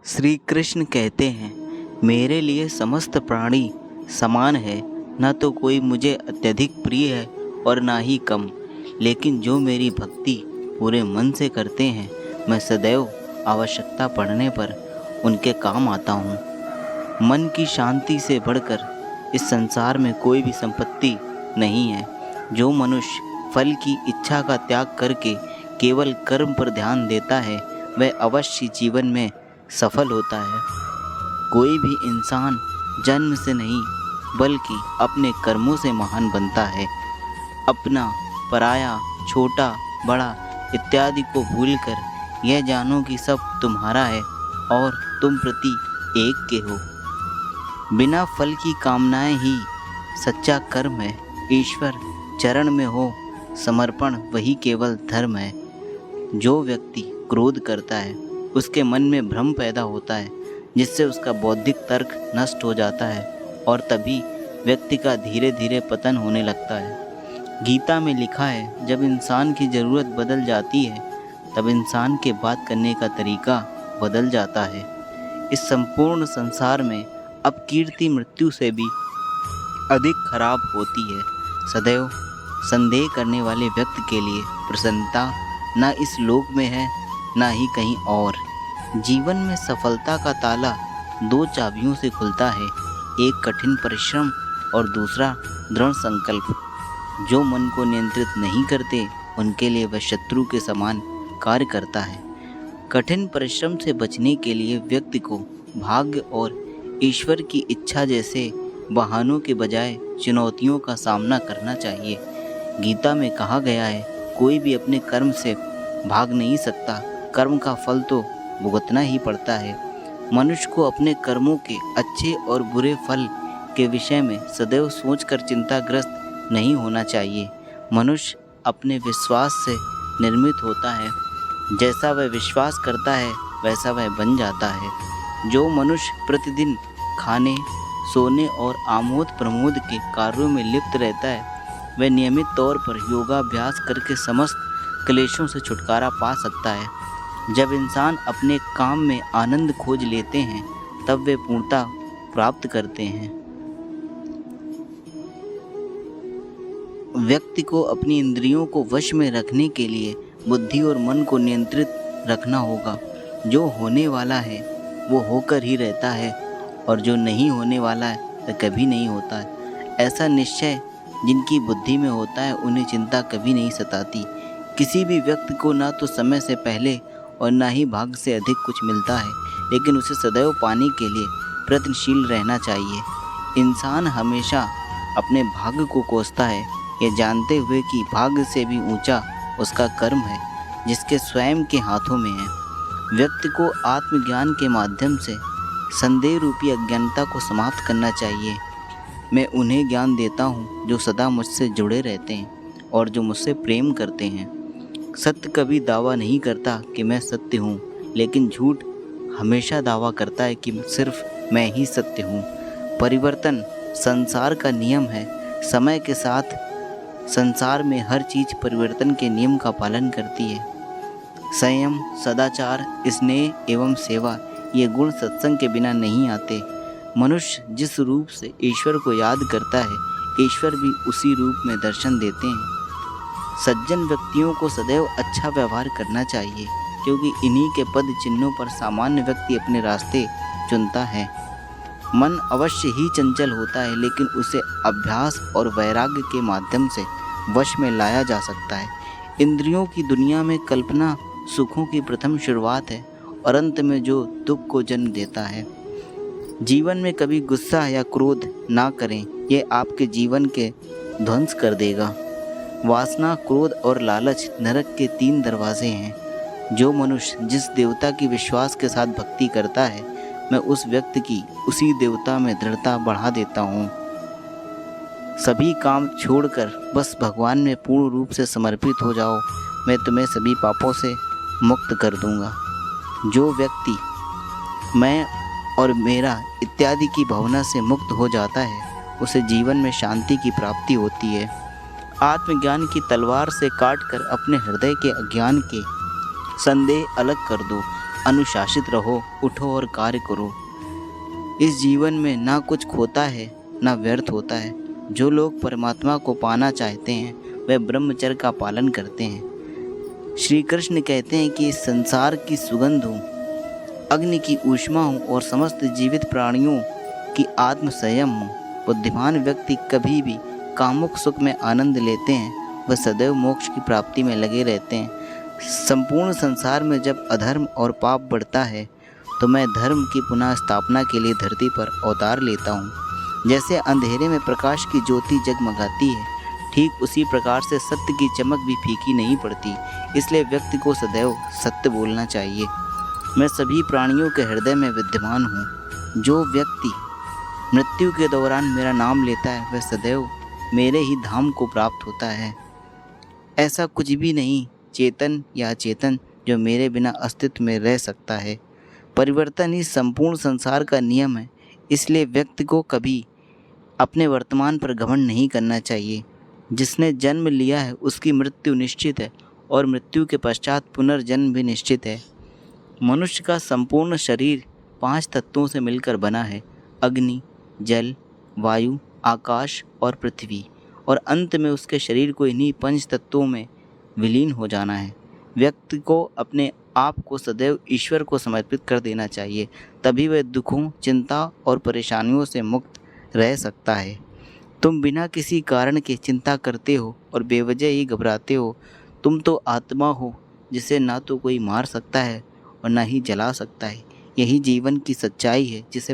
श्री कृष्ण कहते हैं, मेरे लिए समस्त प्राणी समान है, न तो कोई मुझे अत्यधिक प्रिय है और ना ही कम। लेकिन जो मेरी भक्ति पूरे मन से करते हैं, मैं सदैव आवश्यकता पड़ने पर उनके काम आता हूँ। मन की शांति से बढ़कर इस संसार में कोई भी संपत्ति नहीं है। जो मनुष्य फल की इच्छा का त्याग करके केवल कर्म पर ध्यान देता है, वह अवश्य जीवन में सफल होता है। कोई भी इंसान जन्म से नहीं बल्कि अपने कर्मों से महान बनता है। अपना, पराया, छोटा, बड़ा इत्यादि को भूलकर यह जानो कि सब तुम्हारा है और तुम प्रति एक के हो। बिना फल की कामनाएं ही सच्चा कर्म है। ईश्वर चरण में हो समर्पण, वही केवल धर्म है। जो व्यक्ति क्रोध करता है, उसके मन में भ्रम पैदा होता है, जिससे उसका बौद्धिक तर्क नष्ट हो जाता है और तभी व्यक्ति का धीरे धीरे पतन होने लगता है। गीता में लिखा है, जब इंसान की ज़रूरत बदल जाती है, तब इंसान के बात करने का तरीका बदल जाता है। इस संपूर्ण संसार में अब कीर्ति मृत्यु से भी अधिक खराब होती है। सदैव संदेह करने वाले व्यक्ति के लिए प्रसन्नता न इस लोक में है, ना ही कहीं और। जीवन में सफलता का ताला दो चाबियों से खुलता है, एक कठिन परिश्रम और दूसरा दृढ़ संकल्प। जो मन को नियंत्रित नहीं करते, उनके लिए वह शत्रु के समान कार्य करता है। कठिन परिश्रम से बचने के लिए व्यक्ति को भाग्य और ईश्वर की इच्छा जैसे बहानों के बजाय चुनौतियों का सामना करना चाहिए। गीता में कहा गया है, कोई भी अपने कर्म से भाग नहीं सकता, कर्म का फल तो भुगतना ही पड़ता है। मनुष्य को अपने कर्मों के अच्छे और बुरे फल के विषय में सदैव सोचकर चिंताग्रस्त नहीं होना चाहिए। मनुष्य अपने विश्वास से निर्मित होता है। जैसा वह विश्वास करता है, वैसा वह बन जाता है। जो मनुष्य प्रतिदिन खाने, सोने और आमोद प्रमोद के कार्यों में लिप्त रहता है, वह नियमित तौर पर योगाभ्यास करके समस्त क्लेशों से छुटकारा पा सकता है। जब इंसान अपने काम में आनंद खोज लेते हैं, तब वे पूर्णता प्राप्त करते हैं। व्यक्ति को अपनी इंद्रियों को वश में रखने के लिए बुद्धि और मन को नियंत्रित रखना होगा। जो होने वाला है वो होकर ही रहता है और जो नहीं होने वाला है वह कभी नहीं होता है। ऐसा निश्चय जिनकी बुद्धि में होता है, उन्हें चिंता कभी नहीं सताती। किसी भी व्यक्ति को ना तो समय से पहले और ना ही भाग्य से अधिक कुछ मिलता है, लेकिन उसे सदैव पाने के लिए प्रयत्नशील रहना चाहिए। इंसान हमेशा अपने भाग्य को कोसता है, यह जानते हुए कि भाग्य से भी ऊंचा उसका कर्म है, जिसके स्वयं के हाथों में है। व्यक्ति को आत्मज्ञान के माध्यम से संदेह रूपी अज्ञानता को समाप्त करना चाहिए। मैं उन्हें ज्ञान देता हूँ जो सदा मुझसे जुड़े रहते हैं और जो मुझसे प्रेम करते हैं। सत्य कभी दावा नहीं करता कि मैं सत्य हूँ, लेकिन झूठ हमेशा दावा करता है कि सिर्फ मैं ही सत्य हूँ। परिवर्तन संसार का नियम है। समय के साथ संसार में हर चीज़ परिवर्तन के नियम का पालन करती है। संयम, सदाचार, स्नेह एवं सेवा, ये गुण सत्संग के बिना नहीं आते। मनुष्य जिस रूप से ईश्वर को याद करता है, ईश्वर भी उसी रूप में दर्शन देते हैं। सज्जन व्यक्तियों को सदैव अच्छा व्यवहार करना चाहिए, क्योंकि इन्हीं के पद चिन्हों पर सामान्य व्यक्ति अपने रास्ते चुनता है। मन अवश्य ही चंचल होता है, लेकिन उसे अभ्यास और वैराग्य के माध्यम से वश में लाया जा सकता है। इंद्रियों की दुनिया में कल्पना सुखों की प्रथम शुरुआत है और अंत में जो दुख को जन्म देता है। जीवन में कभी गुस्सा या क्रोध ना करें, यह आपके जीवन के ध्वंस कर देगा। वासना, क्रोध और लालच नरक के 3 दरवाजे हैं। जो मनुष्य जिस देवता की विश्वास के साथ भक्ति करता है, मैं उस व्यक्ति की उसी देवता में दृढ़ता बढ़ा देता हूँ। सभी काम छोड़कर बस भगवान में पूर्ण रूप से समर्पित हो जाओ, मैं तुम्हें सभी पापों से मुक्त कर दूँगा। जो व्यक्ति मैं और मेरा इत्यादि की भावना से मुक्त हो जाता है, उसे जीवन में शांति की प्राप्ति होती है। आत्मज्ञान की तलवार से काटकर अपने हृदय के अज्ञान के संदेह अलग कर दो। अनुशासित रहो, उठो और कार्य करो। इस जीवन में ना कुछ खोता है ना व्यर्थ होता है। जो लोग परमात्मा को पाना चाहते हैं वे ब्रह्मचर्य का पालन करते हैं। श्री कृष्ण कहते हैं कि संसार की सुगंध हूँ, अग्नि की ऊष्मा हूँ और समस्त जीवित प्राणियों की आत्म संयम हूँ। बुद्धिमान व्यक्ति कभी भी कामुक सुख में आनंद लेते हैं, वह सदैव मोक्ष की प्राप्ति में लगे रहते हैं। संपूर्ण संसार में जब अधर्म और पाप बढ़ता है तो मैं धर्म की पुनः स्थापना के लिए धरती पर अवतार लेता हूँ। जैसे अंधेरे में प्रकाश की ज्योति जगमगाती है, ठीक उसी प्रकार से सत्य की चमक भी फीकी नहीं पड़ती। इसलिए व्यक्ति को सदैव सत्य बोलना चाहिए। मैं सभी प्राणियों के हृदय में विद्यमान हूँ। जो व्यक्ति मृत्यु के दौरान मेरा नाम लेता है वह सदैव मेरे ही धाम को प्राप्त होता है। ऐसा कुछ भी नहीं, चेतन या अचेतन, जो मेरे बिना अस्तित्व में रह सकता है। परिवर्तन ही संपूर्ण संसार का नियम है। इसलिए व्यक्ति को कभी अपने वर्तमान पर घमंड नहीं करना चाहिए। जिसने जन्म लिया है उसकी मृत्यु निश्चित है और मृत्यु के पश्चात पुनर्जन्म भी निश्चित है। मनुष्य का संपूर्ण शरीर 5 तत्वों से मिलकर बना है: अग्नि, जल, वायु, आकाश और पृथ्वी। और अंत में उसके शरीर को इन्हीं 5 तत्वों में विलीन हो जाना है। व्यक्ति को अपने आप को सदैव ईश्वर को समर्पित कर देना चाहिए, तभी वह दुखों, चिंता और परेशानियों से मुक्त रह सकता है। तुम बिना किसी कारण के चिंता करते हो और बेवजह ही घबराते हो। तुम तो आत्मा हो जिसे ना तो कोई मार सकता है और ना ही जला सकता है। यही जीवन की सच्चाई है जिसे